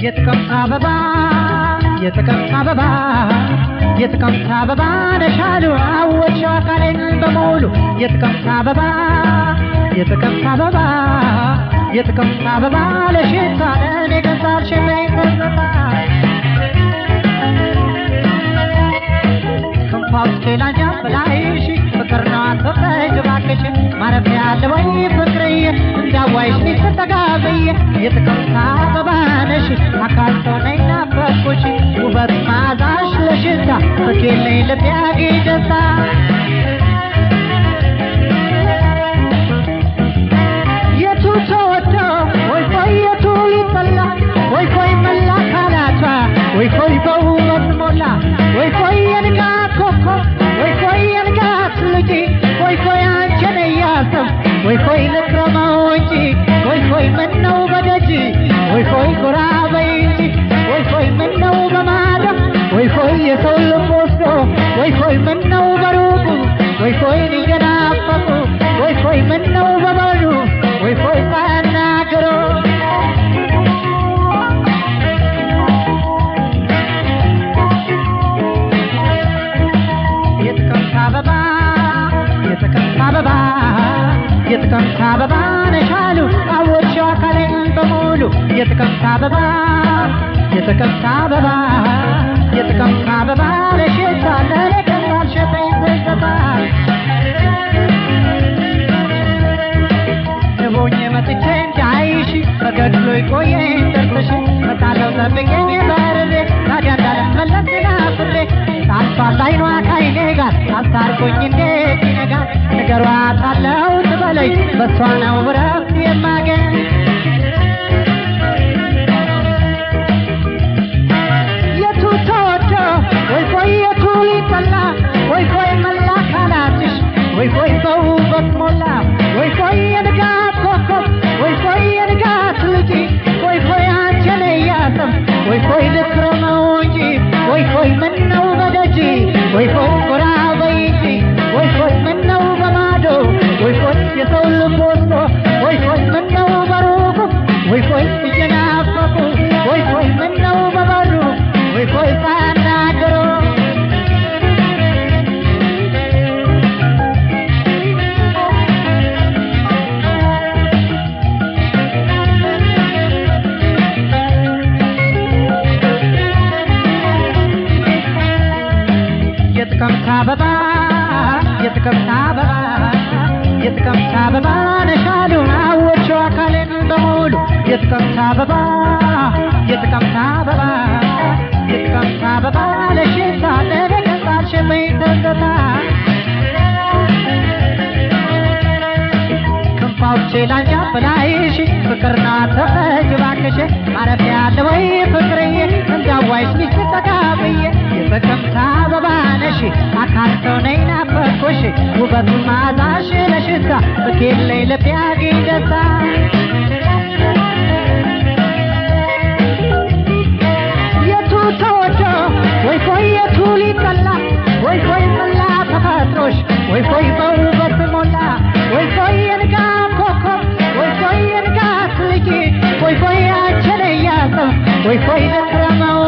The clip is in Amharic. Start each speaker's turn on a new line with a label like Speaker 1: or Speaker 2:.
Speaker 1: የጥቅምት አበባ የጥቅምት አበባ የጥቅምት አበባ ነሻሉ አወቸው አካሌን በሙሉ የጥቅምት አበባ የጥቅምት አበባ የጥቅምት አበባ ለሽታ ለኔ ገዛልሽኝ በይፈዘታ ክንፋውስኬ ላንጃ በላይሽ ፍቅር ነው አትፍረጅ እባክሽ ማረፊያ አለ ወይ ፍቅርዬ እንዳዋይሽ ሊስተጋብዬ የጥቅምት አበባ ነሽ አካል ሆነኝ ናፈቅኩሽ ውበት ማዛሽ ለሽታ ፍኬለኝ ልቤ ያገኝ ደስታ የቱ ተወዶ ወይ ቆይ የቱ ሊጠላ ወይ ቆይ መላ ካላቷ ወይ ቆይ በውበት ሞላ ወይ ቆይ የንጋት ኮከብ ወይ ቆይ የንጋት ልጅ ወይ ቆይ አንቺን እያሰብ ወይ ቆይ ልክረመው እንጂ ወይ ቆይ ምነው በደጅ ወይ ቆይ ጎራ በይ እንጂ ወይ ቆይ ምነው በማዶ ወይ ቆይ የሰው ልብ ወስዶ ወይ ቆይ ምነው በሩቁ ወይ ቆይ እየናፈቁ ወይ ቆይ ምነው በበሩ ወይ ቆይ ሳያናግሩ የጥቅምት አበባ የጥቅምት አበባ የጥቅምት አበባ ነሻሉ አወቸው አካሌን በሙሉ የጥቅምት አበባ የጥቅምት አበባ የጥቅምት አበባ ለሽታ ለኔ ገዛልሽኝ በይፈዘታ ንቦኝ መጥቼ እንዳይሽ በገድሎ ይቆየኝ ደርሰሽ መጣለው ጠብቄኝ በርሬ ታዲያ እንዳልመለስ ናፍሬ ታልፏል አይኗ ካይኔ ጋር አስታርቆኝ እንዴት ይነጋል ንገሯታለው ትበለኝ በሷ ነው እረፍት የማገኝ የቱ ተወዶ ወይ ቆይ የቱ ሊጠላ ወይ ቆይ መላ ካላትሽ ወይ ቆይ በውበት ሞላ ወይ ቆይ የንጋት ኮከብ ወይ ቆይ የንጋት ልጅ ወይ ቆይ አንቺን እያሰብ ወይ ቆይ ልክረመው እንጂ ወይ ቆይ ምነው በደጅ ወይ ቆይ ጎራ በይ እንጂ ወይ ቆይ ምነው በማዶ ወይ ቆይ የሰው ልብ ወስዶ ወይ ቆይ ምነው በሩቁ ወይ ቆይ እየናፈቁ ወይ ቆይ ምነው በበሩ ወይ ቆይ ሳያናግሩ የጥቅምት አበባ የጥቅምት አበባ የጥቅምት አበባ ነሻሉ አወቸው አካሌን በሙሉ የጥቅምት አበባ የጥቅምት አበባ የጥቅምት አበባ ለሽታ ለኔ ገዛልሽኝ በይፈዘታ ክንፋውስኬ ላንጃ በላይሽ ፍቅር ነው አትፍረጅ እባክሽ ማረፊያ አለ ወይ ፍቅርዬ እንዳዋይሽ ሊስተጋብዬ የጥቅምት አበባ ነሽ አካል ሆነኝ ናፈቅኩሽ ውበት ማዛሽ ለሽታ ፍኬለኝ ልቤ ያገኝ ደስታ የቱ ተወዶ ወይ ቆይ የቱ ሊጠላ ወይ ቆይ መላ ተፈጥሮሽ ወይ ቆይ በውበት ሞላ ወይ ቆይ የንጋት ኮከብ ወይ ቆይ የንጋት ልጅ ወይ ቆይ አንቺን እያሰብ ወይ ቆይ ልክረመው